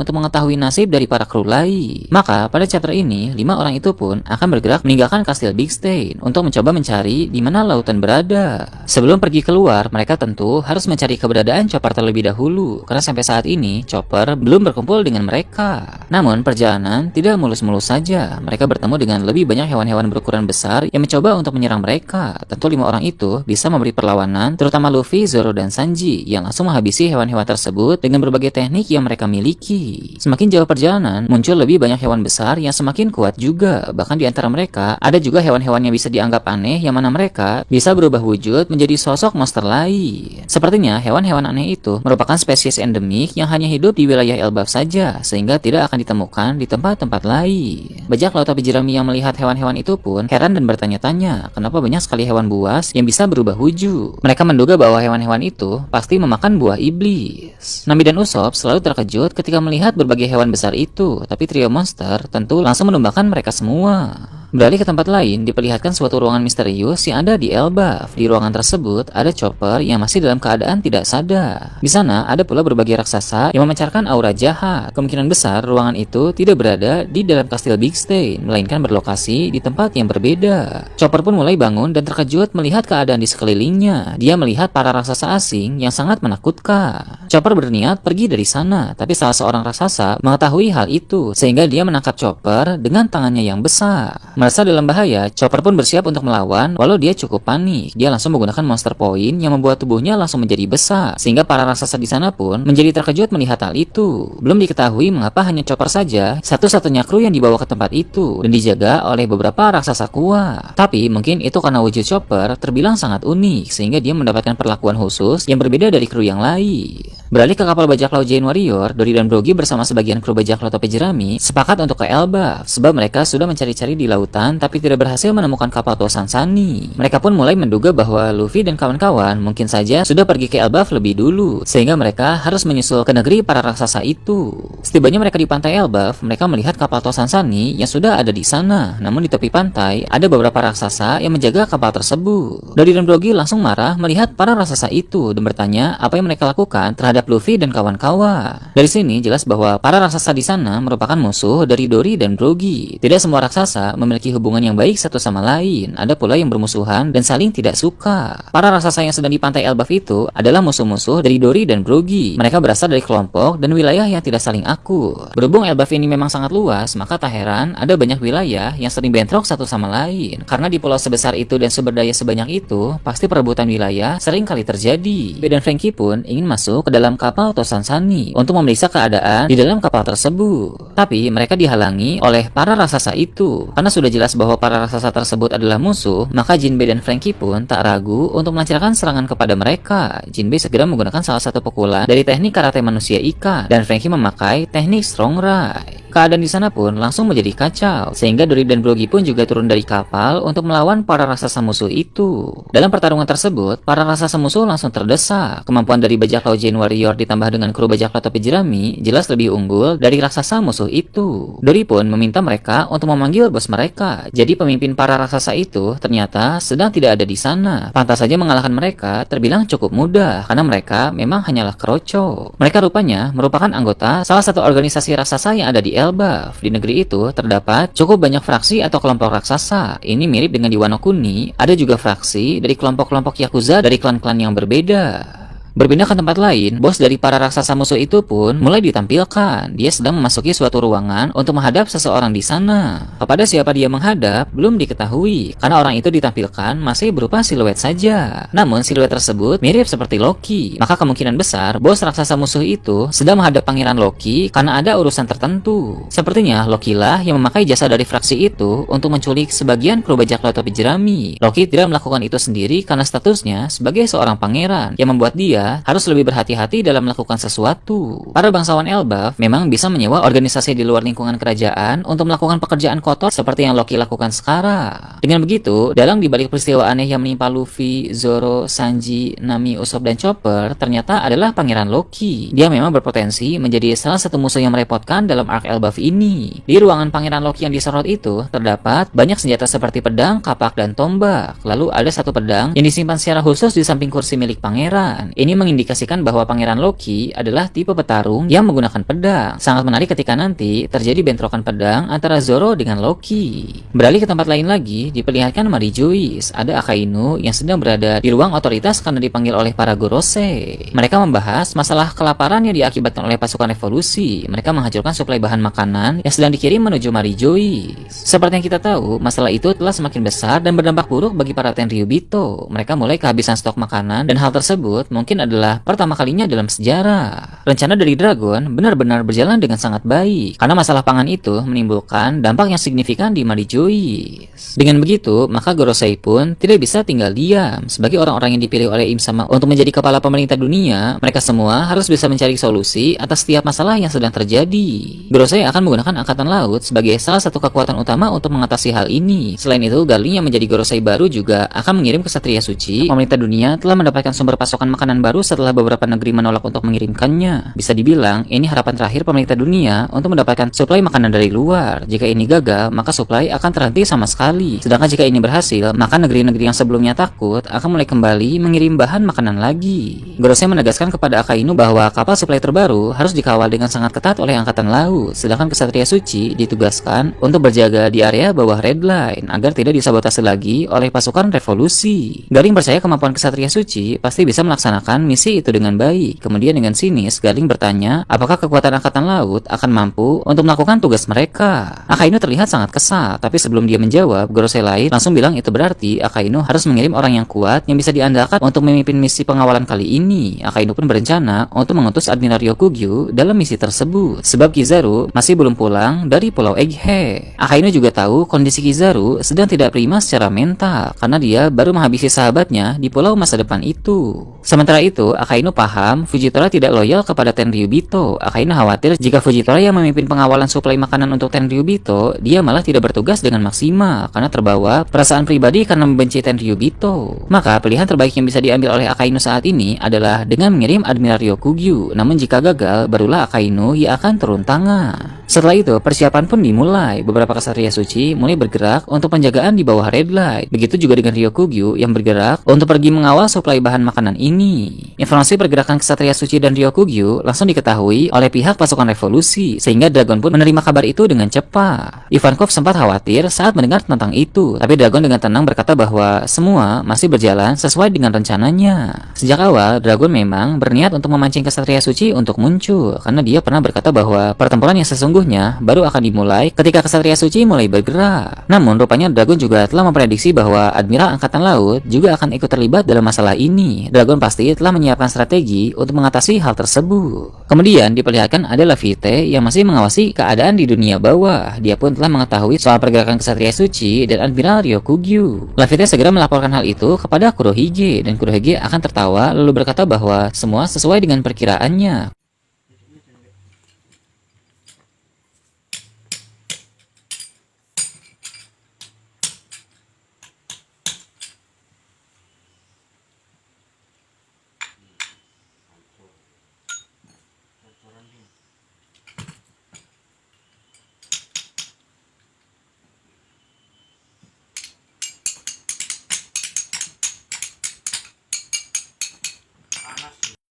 untuk mengetahui nasib dari para kru lain. Maka pada chapter ini, 5 orang itu pun akan bergerak meninggalkan kastil Big Stain untuk mencoba mencari di mana lautan berada. Sebelum pergi keluar, mereka tentu harus mencari keberadaan Chopper terlebih dahulu, karena sampai saat ini Chopper belum berkumpul dengan mereka. Namun perjalanan tidak mulus-mulus saja. Mereka bertemu dengan lebih banyak hewan-hewan berukuran besar yang mencoba untuk menyerang mereka. Tentu 5 orang itu bisa memberi perlawanan, terutama Luffy, Zoro, dan Sanji yang langsung menghabisi hewan-hewan tersebut dengan berbagai teknik yang mereka miliki. Semakin jauh perjalanan, muncul lebih banyak hewan besar yang semakin kuat juga. Bahkan di antara mereka ada juga hewan-hewan yang bisa dianggap aneh, yang mana mereka bisa berubah wujud menjadi sosok monster lain. Sepertinya hewan-hewan aneh itu merupakan spesies endemik yang hanya hidup di wilayah Elbaf saja, sehingga tidak akan ditemukan di tempat-tempat lain. Bajak laut topi jerami yang melihat hewan-hewan itu pun heran dan bertanya-tanya kenapa banyak sekali hewan buas yang bisa berubah wujud. Mereka menduga bahwa hewan-hewan itu pasti memakan buah iblis. Nami dan Usopp selalu terkejut ketika melihat berbagai hewan besar itu, tapi trio monster tentu langsung menumbakan mereka semua. Beralih ke tempat lain, diperlihatkan suatu ruangan misterius yang ada di Elbaf. Di ruangan tersebut ada Chopper yang masih dalam keadaan tidak sadar. Di sana ada pula berbagai raksasa yang memancarkan aura jahat. Kemungkinan besar ruangan itu tidak berada di dalam kastil Big Stain, melainkan berlokasi di tempat yang berbeda. Chopper pun mulai bangun dan terkejut melihat keadaan di sekelilingnya. Dia melihat para raksasa asing yang sangat menakutkan. Chopper berniat pergi dari sana, tapi salah seorang raksasa mengetahui hal itu, sehingga dia menangkap Chopper dengan tangannya yang besar. Merasa dalam bahaya, Chopper pun bersiap untuk melawan, walau dia cukup panik. Dia langsung menggunakan Monster Point yang membuat tubuhnya langsung menjadi besar, sehingga para raksasa di sana pun menjadi terkejut melihat hal itu. Belum diketahui mengapa hanya Chopper saja satu-satunya kru yang dibawa ke tempat itu dan dijaga oleh beberapa raksasa kuat. Tapi mungkin itu karena wujud Chopper terbilang sangat unik, sehingga dia mendapatkan perlakuan khusus yang berbeda dari kru yang lain. Beralih ke kapal bajak laut Giant Warrior, Dory dan Brogy bersama sebagian kru bajak laut topi jerami sepakat untuk ke Elbaf, sebab mereka sudah mencari-cari di lautan tapi tidak berhasil menemukan kapal tua Sansani. Mereka pun mulai menduga bahwa Luffy dan kawan-kawan mungkin saja sudah pergi ke Elbaf lebih dulu, sehingga mereka harus menyusul ke negeri para raksasa itu. Setibanya mereka di pantai Elbaf, mereka melihat kapal tua Sansani yang sudah ada di sana. Namun di tepi pantai ada beberapa raksasa yang menjaga kapal tersebut. Dory dan Brogy langsung marah melihat para raksasa itu dan bertanya apa yang mereka lakukan terhadap Luffy dan kawan-kawan. Dari sini jelas bahwa para raksasa di sana merupakan musuh dari Dory dan Brogy. Tidak semua raksasa memiliki hubungan yang baik satu sama lain. Ada pula yang bermusuhan dan saling tidak suka. Para raksasa yang sedang di pantai Elbaf itu adalah musuh-musuh dari Dory dan Brogy. Mereka berasal dari kelompok dan wilayah yang tidak saling akur. Berhubung Elbaf ini memang sangat luas, maka tak heran ada banyak wilayah yang sering bentrok satu sama lain. Karena di pulau sebesar itu dan sumber daya sebanyak itu, pasti perebutan wilayah sering kali terjadi. Ben dan Franky pun ingin masuk ke dalam kapal Sansani untuk memeriksa keadaan di dalam kapal tersebut. Tapi mereka dihalangi oleh para raksasa itu. Karena sudah jelas bahwa para raksasa tersebut adalah musuh, maka Jinbei dan Franky pun tak ragu untuk melancarkan serangan kepada mereka. Jinbei segera menggunakan salah satu pukulan dari teknik karate manusia ikan, dan Franky memakai teknik strong right. Keadaan di sana pun langsung menjadi kacau, sehingga Dory dan Brogy pun juga turun dari kapal untuk melawan para raksasa musuh itu. Dalam pertarungan tersebut, para raksasa musuh langsung terdesak. Kemampuan dari bajak laut Giant Warrior ditambah dengan kru bajak laut topi jerami jelas lebih unggul dari raksasa musuh itu. Dory pun meminta mereka untuk memanggil bos mereka. Jadi pemimpin para raksasa itu ternyata sedang tidak ada di sana. Pantas saja mengalahkan mereka terbilang cukup mudah, karena mereka memang hanyalah keroco. Mereka rupanya merupakan anggota salah satu organisasi raksasa yang ada di Elbaf. Di negeri itu terdapat cukup banyak fraksi atau kelompok raksasa. Ini mirip dengan di Wano Kuni, ada juga fraksi dari kelompok-kelompok Yakuza dari klan-klan yang berbeda. Berpindah ke tempat lain, bos dari para raksasa musuh itu pun mulai ditampilkan. Dia sedang memasuki suatu ruangan untuk menghadap seseorang di sana. Kepada siapa dia menghadap belum diketahui, karena orang itu ditampilkan masih berupa siluet saja. Namun siluet tersebut mirip seperti Loki. Maka kemungkinan besar bos raksasa musuh itu sedang menghadap pangeran Loki karena ada urusan tertentu. Sepertinya Loki lah yang memakai jasa dari fraksi itu untuk menculik sebagian kru bajak laut topi jerami. Loki tidak melakukan itu sendiri karena statusnya sebagai seorang pangeran yang membuat dia harus lebih berhati-hati dalam melakukan sesuatu. Para bangsawan Elbaf memang bisa menyewa organisasi di luar lingkungan kerajaan untuk melakukan pekerjaan kotor seperti yang Loki lakukan sekarang. Dengan begitu, dalam dibalik peristiwa aneh yang menimpa Luffy, Zoro, Sanji, Nami, Usopp, dan Chopper ternyata adalah Pangeran Loki. Dia memang berpotensi menjadi salah satu musuh yang merepotkan dalam arc Elbaf ini. Di ruangan Pangeran Loki yang disorot itu terdapat banyak senjata seperti pedang, kapak, dan tombak. Lalu ada satu pedang yang disimpan secara khusus di samping kursi milik pangeran. Ini ini mengindikasikan bahwa Pangeran Loki adalah tipe petarung yang menggunakan pedang. Sangat menarik ketika nanti terjadi bentrokan pedang antara Zoro dengan Loki. Beralih ke tempat lain lagi, diperlihatkan Mary Joyce. Ada Akainu yang sedang berada di ruang otoritas karena dipanggil oleh para Gorosei. Mereka membahas masalah kelaparan yang diakibatkan oleh pasukan revolusi. Mereka menghancurkan suplai bahan makanan yang sedang dikirim menuju Mary Joyce. Seperti yang kita tahu, masalah itu telah semakin besar dan berdampak buruk bagi para Tenryubito. Mereka mulai kehabisan stok makanan dan hal tersebut mungkin adalah pertama kalinya dalam sejarah. Rencana dari Dragon benar-benar berjalan dengan sangat baik karena masalah pangan itu menimbulkan dampak yang signifikan di Mary Joyce. Dengan begitu, maka Gorosei pun tidak bisa tinggal diam. Sebagai orang-orang yang dipilih oleh Im Sama untuk menjadi kepala pemerintah dunia, mereka semua harus bisa mencari solusi atas setiap masalah yang sedang terjadi. Gorosei akan menggunakan angkatan laut sebagai salah satu kekuatan utama untuk mengatasi hal ini. Selain itu, Garling yang menjadi Gorosei baru juga akan mengirim kesatria suci. Pemerintah dunia telah mendapatkan sumber pasokan makanan baru setelah beberapa negeri menolak untuk mengirimkannya. Bisa dibilang, ini harapan terakhir pemerintah dunia untuk mendapatkan suplai makanan dari luar. Jika ini gagal, maka suplai akan terhenti sama sekali. Sedangkan jika ini berhasil, maka negeri-negeri yang sebelumnya takut akan mulai kembali mengirim bahan makanan lagi. Gorosei menegaskan kepada Akainu bahwa kapal suplai terbaru harus dikawal dengan sangat ketat oleh angkatan laut, sedangkan kesatria suci ditugaskan untuk berjaga di area bawah Red Line agar tidak disabotase lagi oleh pasukan revolusi. Garling percaya kemampuan kesatria suci pasti bisa melaksanakan misi itu dengan baik. Kemudian dengan sinis, Garling bertanya apakah kekuatan angkatan laut akan mampu untuk melakukan tugas mereka. Akainu terlihat sangat kesal, tapi sebelum dia menjawab, Gorosei lain langsung bilang itu berarti Akainu harus mengirim orang yang kuat yang bisa diandalkan untuk memimpin misi pengawalan kali ini. Akainu pun berencana untuk mengutus Admiral Ryokugyu dalam misi tersebut, sebab Kizaru masih belum pulang dari Pulau Egghead. Akainu juga tahu kondisi Kizaru sedang tidak prima secara mental karena dia baru menghabisi sahabatnya di pulau masa depan itu. Sementara itu, Akainu paham Fujitora tidak loyal kepada Tenryubito. Akainu khawatir jika Fujitora yang memimpin pengawalan suplai makanan untuk Tenryubito, dia malah tidak bertugas dengan maksimal karena terbawa perasaan pribadi karena membenci Tenryubito. Maka pilihan terbaik yang bisa diambil oleh Akainu saat ini adalah dengan mengirim Admiral Ryokugyu. Namun jika gagal, barulah Akainu yang akan turun tangan. Setelah itu, persiapan pun dimulai. Beberapa kesatria suci mulai bergerak untuk penjagaan di bawah Red Light. Begitu juga dengan Ryokugyu yang bergerak untuk pergi mengawal suplai bahan makanan ini. Informasi pergerakan kesatria suci dan Ryokugyu langsung diketahui oleh pihak pasukan revolusi, sehingga Dragon pun menerima kabar itu dengan cepat. Ivankov sempat khawatir saat mendengar tentang itu, tapi Dragon dengan tenang berkata bahwa semua masih berjalan sesuai dengan rencananya. Sejak awal, Dragon memang berniat untuk memancing kesatria suci untuk muncul, karena dia pernah berkata bahwa pertempuran yang sesungguhnya baru akan dimulai ketika kesatria suci mulai bergerak. Namun rupanya Dragon juga telah memprediksi bahwa Admiral Angkatan Laut juga akan ikut terlibat dalam masalah ini. Dragon pasti telah menyiapkan strategi untuk mengatasi hal tersebut. Kemudian diperlihatkan ada Laffite yang masih mengawasi keadaan di dunia bawah. Dia pun telah mengetahui soal pergerakan kesatria suci dan Admiral Ryokugyu. Laffite segera melaporkan hal itu kepada Kurohige dan Kurohige akan tertawa lalu berkata bahwa semua sesuai dengan perkiraannya.